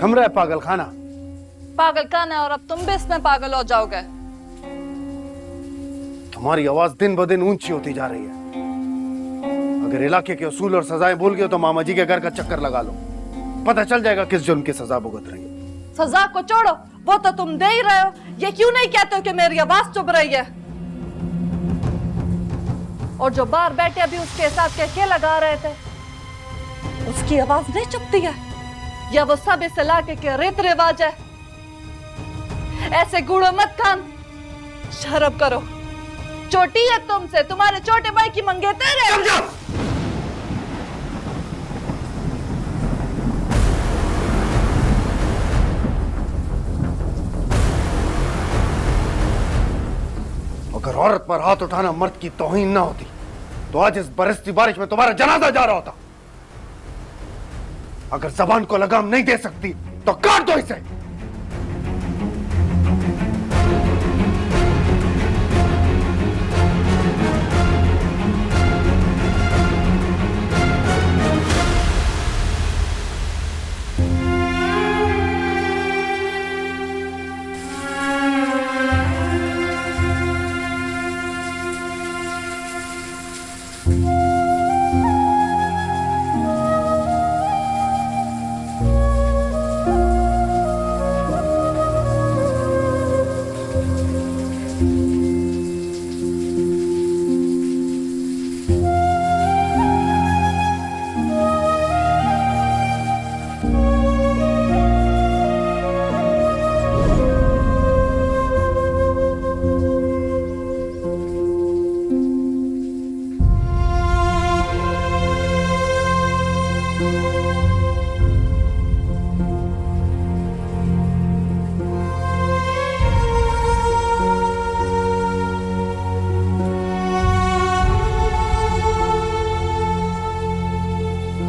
कमरा है पागल खाना। पागल खाना है और अब तुम भी इसमें पागल हो जाओगे। तुम्हारी आवाज दिन ब दिन ऊंची होती जा रही है। अगर इलाके के उसूल और सजाएं भूल गए तो मामा जी के घर का चक्कर लगा लो, पता चल जाएगा किस जुर्म की सजा भुगत रही है। सजा को छोड़ो, वो तो तुम दे ही रहे हो। ये क्यों नहीं कहते हो कि मेरी आवाज चुभ रही है? और जो बाहर बैठे अभी उसके साथ क्या लगा रहे थे, उसकी आवाज नहीं चुभती है? या वो सब इस इलाके के रीत रिवाज है? ऐसे गुड़ो मत खान, शर्म करो। छोटी है तुमसे, तुम्हारे छोटे भाई की मंगेतर है। अगर औरत पर हाथ उठाना मर्द की तौहीन ना होती तो आज इस बरसती बारिश में तुम्हारा जनाजा जा रहा होता। अगर जबान को लगाम नहीं दे सकती तो काट दो इसे।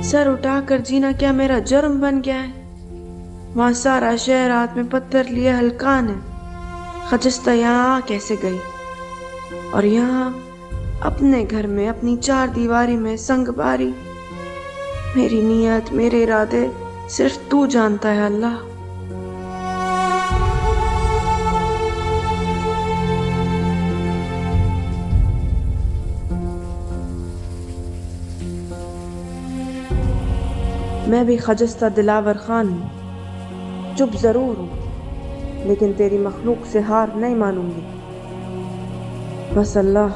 सर उठाकर जीना क्या मेरा जुर्म बन गया है? वहाँ सारा शहर हाथ में पत्थर लिए हलकान है। खजिस्ता यहाँ आ कैसे गई? और यहाँ अपने घर में अपनी चार दीवारी में संगबारी। मेरी नीयत, मेरे इरादे सिर्फ तू जानता है अल्लाह। मैं भी खजिस्ता दिलावर खान हूँ, चुप जरूर हूँ, लेकिन तेरी मखलूक से हार नहीं मानूंगी। बस अल्लाह,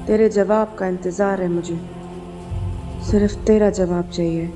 तेरे जवाब का इंतज़ार है मुझे, सिर्फ तेरा जवाब चाहिए।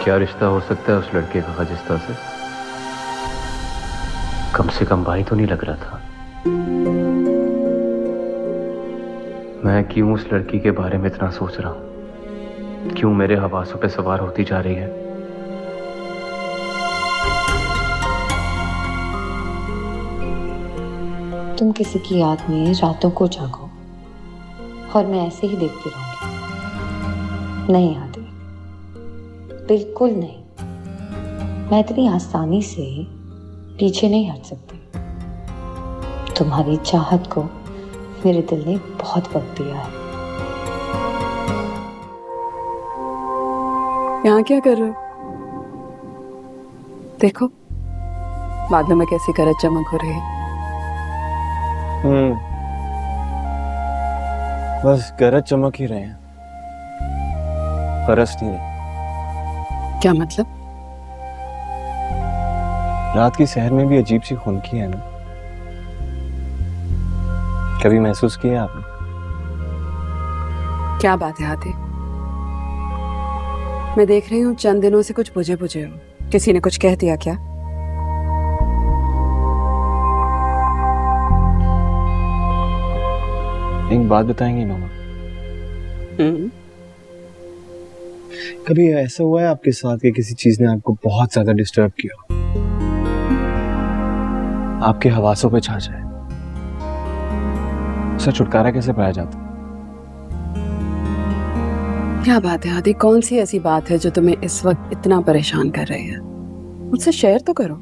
क्या रिश्ता हो सकता है उस लड़के का खजिस्ता से? कम से कम भाई तो नहीं लग रहा था। मैं क्यों उस लड़की के बारे में इतना सोच रहा हूं? क्यों मेरे हवासों पे सवार होती जा रही है? तुम किसी की याद में रातों को जागो और मैं ऐसे ही देखती रहूंगी। नहीं आदि, बिल्कुल नहीं। मैं इतनी आसानी से पीछे नहीं हट सकती। तुम्हारी चाहत को मेरे दिल ने बहुत वक्त दिया है। यहाँ क्या कर रहे हो? देखो बादलों में कैसी गरज चमक हो रही है। बस गरज चमक ही रहे हैं, बरस नहीं रहे। क्या मतलब? रात की सहर में भी अजीब सी खुनकी है ना, कभी महसूस किया आपने? क्या बात है आदि, मैं देख रही हूँ चंद दिनों से कुछ बुझे बुझे हो। किसी ने कुछ कह दिया क्या? एक बात बताएंगी मामा? कभी ऐसा हुआ है आपके साथ कि किसी चीज ने आपको बहुत ज्यादा डिस्टर्ब किया, आपके हवासों पे छा जाए? उससे छुटकारा कैसे पाया जाता? क्या बात है आदि, कौन सी ऐसी बात है जो तुम्हें इस वक्त इतना परेशान कर रही है? मुझसे शेयर तो करो।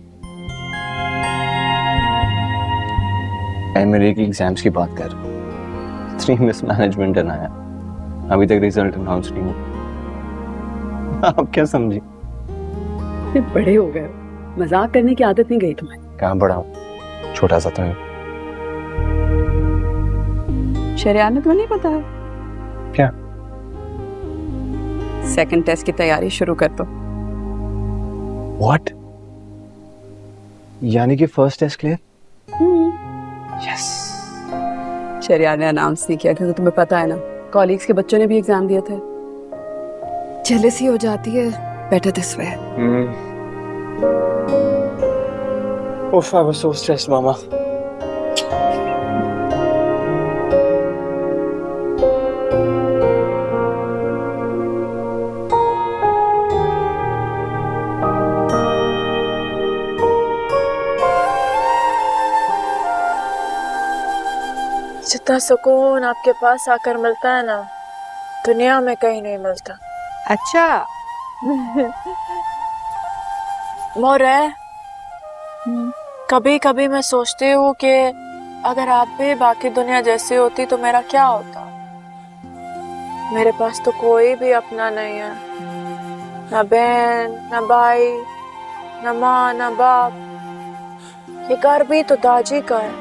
मेरे की एग्जाम्स की बात कर, इतनी मिसमैनेजमेंट है ना यार, अभी तक रिजल्ट अनाउंस नहीं हुआ। आप क्या समझी? इतने बड़े हो गए, मजाक करने की आदत नहीं गई तुम्हें? कहाँ बड़ा हूँ, छोटा सा तो है। शरियान ने तुम्हें नहीं बताया? क्या? सेकंड टेस्ट की तैयारी शुरू कर दो। What? यानी कि फर्स्ट टेस्ट क्लियर? यस। शरियान ने अनाउंस नहीं किया क्योंकि तुम्हें पता है ना, कॉलीग्स के बच्चों ने भी एग्जाम दिए थे। जेलसी हो जाती है। Better this way. Oof, I was so stressed, Mama. जितना सुकून आपके पास आकर मिलता है ना, दुनिया में कहीं नहीं मिलता। अच्छा। मोरे, कभी कभी मैं सोचती हूँ कि अगर आप भी बाकी दुनिया जैसी होती तो मेरा क्या होता। मेरे पास तो कोई भी अपना नहीं है, ना बहन, ना भाई, ना माँ, ना बाप। ये घर भी तो दाजी का है।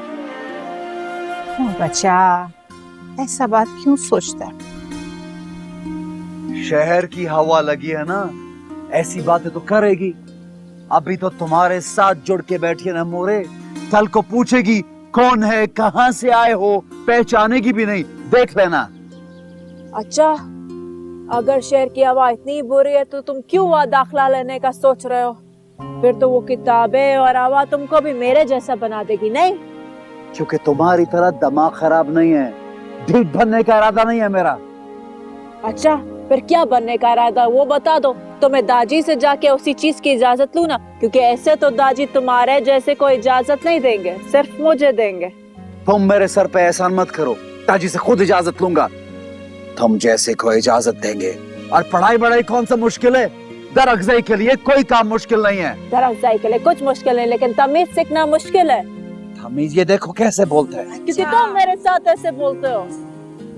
बच्चा, ऐसा बात क्यों सोचता है? शहर की हवा लगी है ना, ऐसी बातें तो करेगी। अभी तो तुम्हारे साथ जुड़ के बैठी है ना मोरे, कल को पूछेगी कौन है, कहां से आए हो, पहचानेगी भी नहीं। देख लेना। अच्छा, अगर शहर की हवा इतनी बुरी है तो तुम क्यों वहाँ दाखला लेने का सोच रहे हो? फिर तो वो किताबें और हवा तुमको भी मेरे जैसा बना देगी, नहीं? क्योंकि तुम्हारी तरह दिमाग खराब नहीं है, ढीठ बनने का इरादा नहीं है मेरा। अच्छा, फिर क्या बनने का इरादा वो बता दो, तो मैं दाजी से जाके उसी चीज की इजाजत लूं ना, क्योंकि ऐसे तो दाजी तुम्हारे जैसे को इजाजत नहीं देंगे, सिर्फ मुझे देंगे। तुम मेरे सर पे एहसान मत करो, दाजी से खुद इजाजत लूंगा। तुम जैसे को इजाजत देंगे। और पढ़ाई बढ़ाई कौन सा मुश्किल है? दरअफ़ज़ाई के लिए कोई काम मुश्किल नहीं है। दरअफ़ज़ाई के लिए कुछ मुश्किल नहीं, लेकिन तमीज सीखना मुश्किल है। तमीज ये देखो कैसे बोलते हैं। क्योंकि तुम मेरे साथ ऐसे बोलते हो।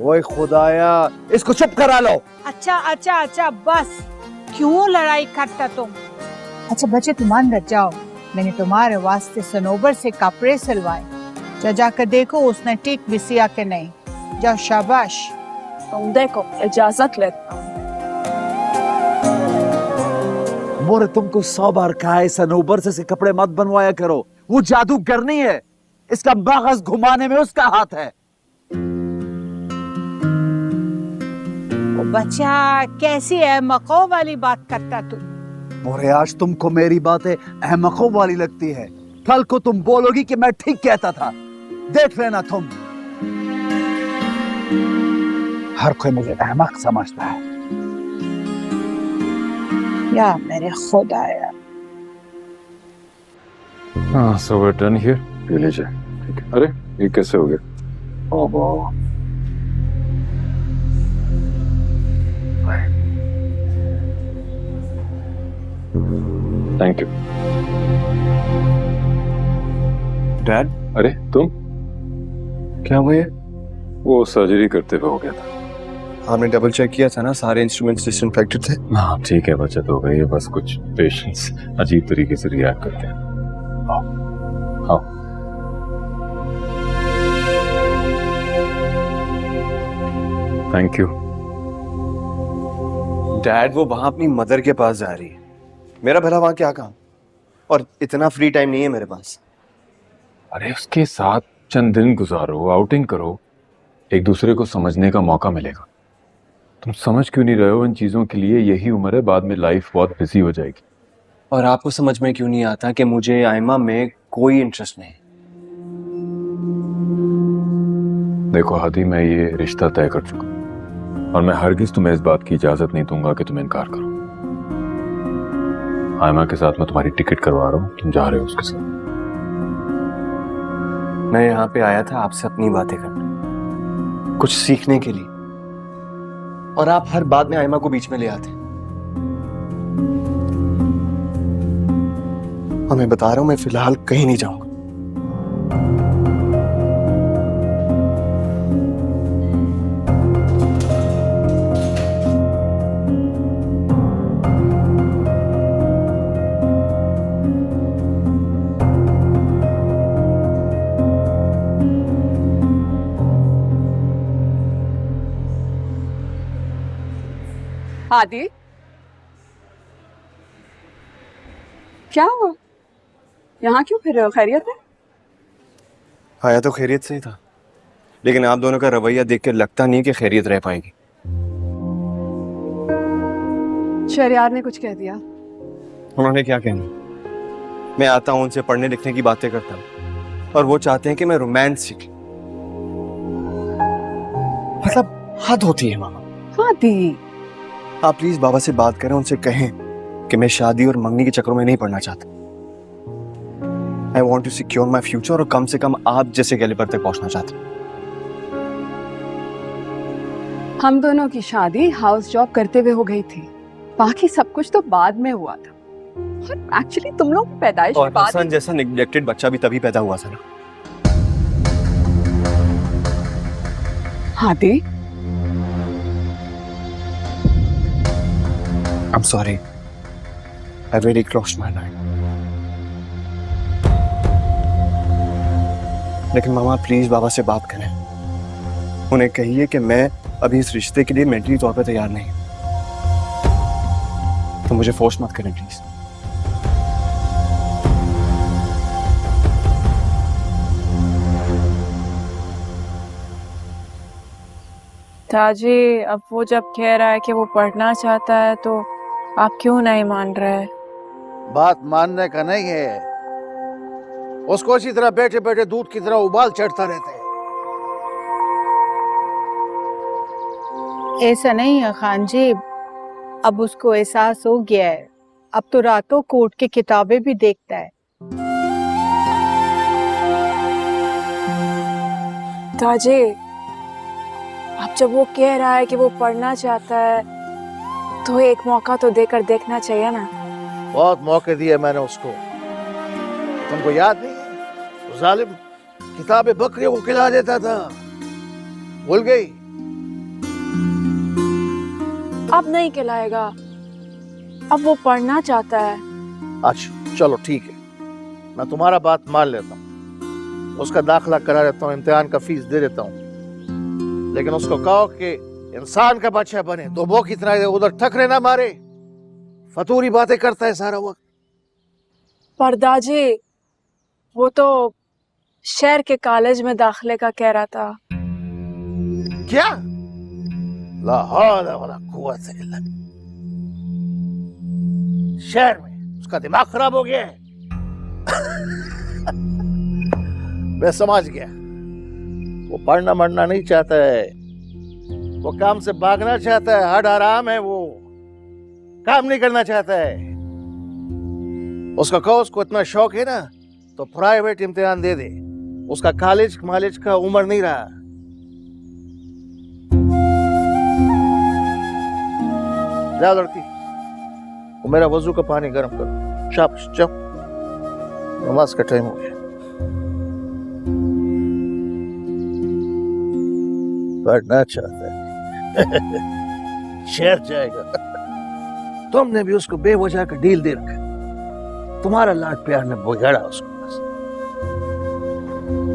ओए खुदाया, इसको चुप करा लो। अच्छा अच्छा अच्छा, बस। क्यों लड़ाई करता तुम? अच्छा बच्चे, तुम अंदर जाओ, मैंने तुम्हारे वास्ते सनोबर से कपड़े सिलवाए। जाकर देखो उसने ठीक भी सिया के नहीं। जाओ, शाबाश। तुम देखो, इजाजत लेता हूँ। मोरे, तुमको 100 बार कहा है सनोबर से कपड़े मत बनवाया करो। वो जादूगर नहीं है, इसका मगज घुमाने में उसका हाथ है। ओ बच्चा, कैसी अहमकों वाली बात करता तू? मोरे, आज तुमको मेरी बातें अहमकों वाली लगती है, कल को तुम बोलोगी कि मैं ठीक कहता था। देख लेना तुम। हर कोई मुझे अहमक समझता है। या मेरे खुदाया। हाँ, so we're done here. ये लीजिए। ठीक है। अरे ये कैसे हो गया? ओह, थैंक यू। डैड, अरे तुम? क्या हुआ ये? वो सर्जरी करते हुए हो गया था। आपने डबल चेक किया था ना, सारे इंस्ट्रूमेंट्स डिसइंफेक्टेड थे? हाँ ठीक है, बचत हो गई है। बस कुछ पेशेंट्स अजीब तरीके से रिएक्ट करते हैं। हाँ, थैंक यू। डैड, वो वहां अपनी मदर के पास जा रही है, मेरा भला वहां क्या काम? और इतना फ्री टाइम नहीं है मेरे पास। अरे उसके साथ चंद दिन गुजारो, आउटिंग करो, एक दूसरे को समझने का मौका मिलेगा। तुम समझ क्यों नहीं रहे हो इन चीजों के लिए यही उम्र है, बाद में लाइफ बहुत बिजी हो जाएगी। और आपको समझ में क्यों नहीं आता कि मुझे आयमा में कोई इंटरेस्ट नहीं? देखो हादी, मैं ये रिश्ता तय कर चुका हूं और मैं हरगिज तुम्हें इस बात की इजाजत नहीं दूंगा कि तुम इनकार करो। आयमा के साथ मैं तुम्हारी टिकट करवा रहा हूं, तुम जा रहे हो उसके साथ। मैं यहाँ पे आया था आपसे अपनी बातें करने, कुछ सीखने के लिए, और आप हर बात में आयमा को बीच में ले आते। और मैं बता रहा हूं, मैं फिलहाल कहीं नहीं जाऊंगा। आदि, क्या हुआ? यहाँ क्यों फिर रहे हो? खैरियत है? आया तो खैरियत से ही था, लेकिन आप दोनों का रवैया देख के लगता नहीं कि खैरियत रह पाएगी। शहरयार ने कुछ कह दिया? उन्होंने क्या कहना? मैं आता हूं, उनसे पढ़ने लिखने की बातें करता हूं, और वो चाहते हैं कि मैं रोमांस सीख। मतलब हद होती है मामा। आदि, आप प्लीज बाबा से बात करें, उनसे कहें कि मैं शादी और मंगनी के चक्रों में नहीं पड़ना चाहता। I want to secure my future, और कम से कम आप जैसे कैलिबर तक पहुंचना चाहता हूं। हम दोनों की शादी हाउस जॉब करते हुए हो गई थी, बाकी सब कुछ तो बाद में हुआ था। और एक्चुअली तुम लोग की पैदाइश और के बाद हसन जैसा निग्लेक्टेड बच्चा भी तभी पैदा हुआ था ना। आदि, I'm sorry. I really crossed my line. लेकिन मामा प्लीज बाबा से बात करें, उन्हें कहिए कि मैं अभी इस रिश्ते के लिए मेंटली तौर पे तैयार नहीं। तो मुझे फोर्स मत करें प्लीज। ताजी, अब वो जब कह रहा है कि वो पढ़ना चाहता है तो आप क्यों नहीं मान रहे? बात मानने का नहीं है, उसको इसी तरह बैठे बैठे दूध की तरह उबाल चढ़ता रहता है। ऐसा नहीं है खान जी, अब उसको एहसास हो गया है, अब तो रातों को उठ के किताबें भी देखता है। ताजी, अब जब वो कह रहा है कि वो पढ़ना चाहता है तो एक मौका तो देकर देखना चाहिए ना। बहुत मौके दिए मैंने उसको, तुमको याद नहीं है? वो जालिम किताबें बकरियों को खिला देता था, भूल गई? अब नहीं खिलाएगा, अब वो पढ़ना चाहता है। अच्छा चलो ठीक है, मैं तुम्हारा बात मान लेता हूँ, उसका दाखिला करा देता हूँ, इम्तिहान का फीस दे देता हूँ, लेकिन उसको कहो कि इंसान का बच्चा बने, तो वो कितना उधर ठकरे ना मारे, फतूरी बातें करता है सारा वक्त। पर दाजी, वो तो शहर के कॉलेज में दाखिले का कह रहा था। क्या? ला हौला वला कुव्वत इल्ला बिल्लाह। शहर में उसका दिमाग खराब हो गया है। मैं समझ गया, वो पढ़ना मरना नहीं चाहता है, वो काम से भागना चाहता है, हड हराम है, वो काम नहीं करना चाहता है। उसका कहो उसको इतना शौक है ना तो प्राइवेट इम्तिहान दे दे, उसका कॉलेज मालेज का उम्र नहीं रहा। जाओ लड़की, वो मेरा वजू का पानी गर्म करो, शाबाश जाओ, नमाज का टाइम हो गया। पढ़ना चाहता है शहर जाएगा। तुमने भी उसको बेवजह का डील दे रखा, तुम्हारा लाड प्यार ने बिगाड़ा उसको। बस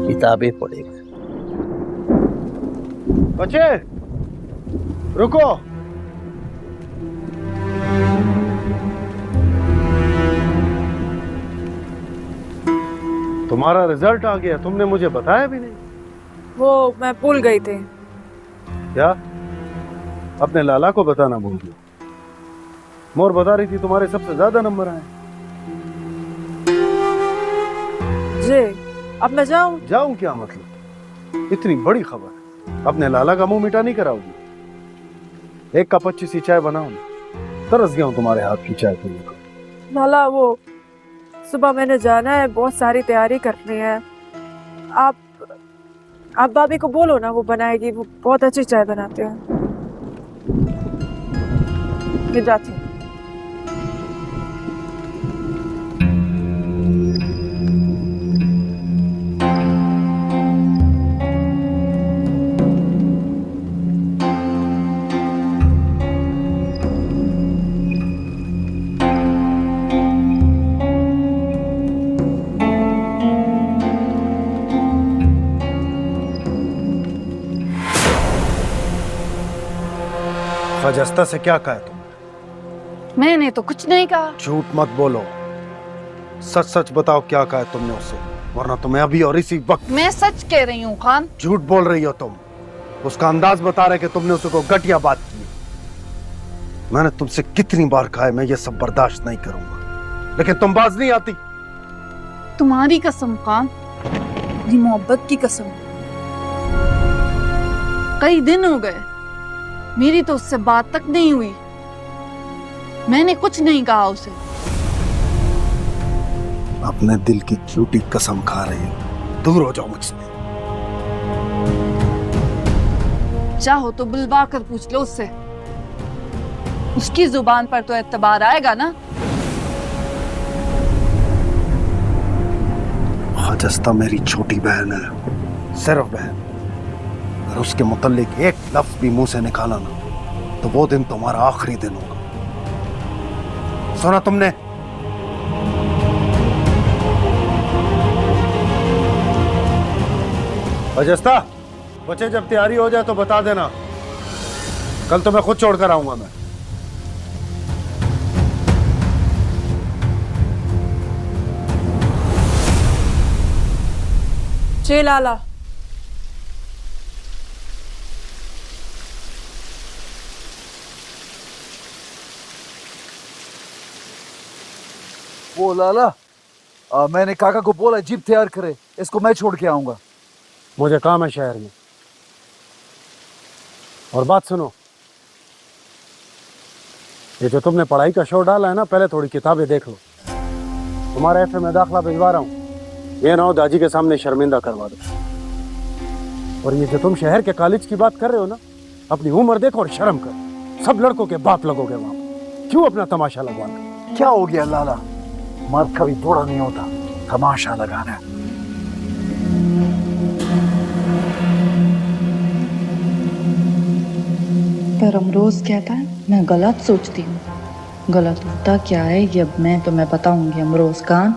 किताबें पढ़ेगा। बच्चे रुको, तुम्हारा रिजल्ट आ गया, तुमने मुझे बताया भी नहीं। वो मैं भूल गई थी। क्या? अपने लाला को बताना भूल गई। मोर बता रही थी तुम्हारे सबसे ज्यादा नंबर आए। जी अब मैं जाऊं? जाऊं क्या मतलब, इतनी बड़ी खबर, अपने लाला का मुंह मीठा नहीं कराओगी? एक कप अच्छी सी चाय बनाओ ना, तरस गया हूं तुम्हारे हाथ की चाय पीने को। लाला वो सुबह मैंने जाना है, बहुत सारी तैयारी करनी है। आप भाभी को बोलो ना, वो बनाएगी, वो बहुत अच्छी चाय बनाते हैं। मैं जाती हूँ। खजस्ता से क्या कहा तुम? मैंने तो कुछ नहीं कहा। झूठ मत बोलो, सच सच बताओ क्या कहा तुमने उससे, वरना तुम्हें अभी और इसी वक्त। मैं सच कह रही हूँ खान। झूठ बोल रही हो तुम, उसका अंदाज बता रहे कि तुमने उसको घटिया बात की। मैंने तुमसे कितनी बार कहा है मैं ये सब बर्दाश्त नहीं करूंगा, लेकिन तुम बाज नहीं आती। तुम्हारी कसम खान, मेरी मोहब्बत की कसम। कई दिन हो गए, मेरी तो उससे बात तक नहीं हुई। मैंने कुछ नहीं कहा उसे। अपने दिल की झूठी कसम खा रही हो, दूर हो जाओ मुझसे। चाहो तो बुलवा कर पूछ लो उससे, उसकी जुबान पर तो एतबार आएगा ना। खजस्ता मेरी छोटी बहन है, सिर्फ बहन। अगर उसके मुतल्लिक एक लफ्ज भी मुंह से निकाला ना, तो वो दिन तुम्हारा आखिरी दिन होगा। सुना तुमने? खजस्ता, बच्चे जब तैयारी हो जाए तो बता देना, कल तो मैं खुद छोड़ कर आऊंगा। मैं जी लाला। वो लाला, मैंने काका को बोला जीप तैयार करे, इसको मैं छोड़ के आऊंगा। मुझे काम है शहर में। और बात सुनो, ये जो तुमने पढ़ाई का शो डाला है ना, पहले थोड़ी किताबें देख लो। तुम्हारा एफ में दाखला भिजवा रहा हूँ, ये ना हो दादी के सामने शर्मिंदा करवा दो। और ये जो तुम शहर के कॉलेज की बात कर रहे हो ना, अपनी उम्र देखो और शर्म कर। सब लड़कों के बाप लगोगे वहां, क्यों अपना तमाशा लगवाना? क्या हो गया लाला, मर्द कभी बूढ़ा नहीं होता, तमाशा लगाना। पर अमरोज कहता है मैं गलत सोचती हूँ। गलत होता क्या है ये अब मैं तुम्हें बताऊंगी अमरोज खान।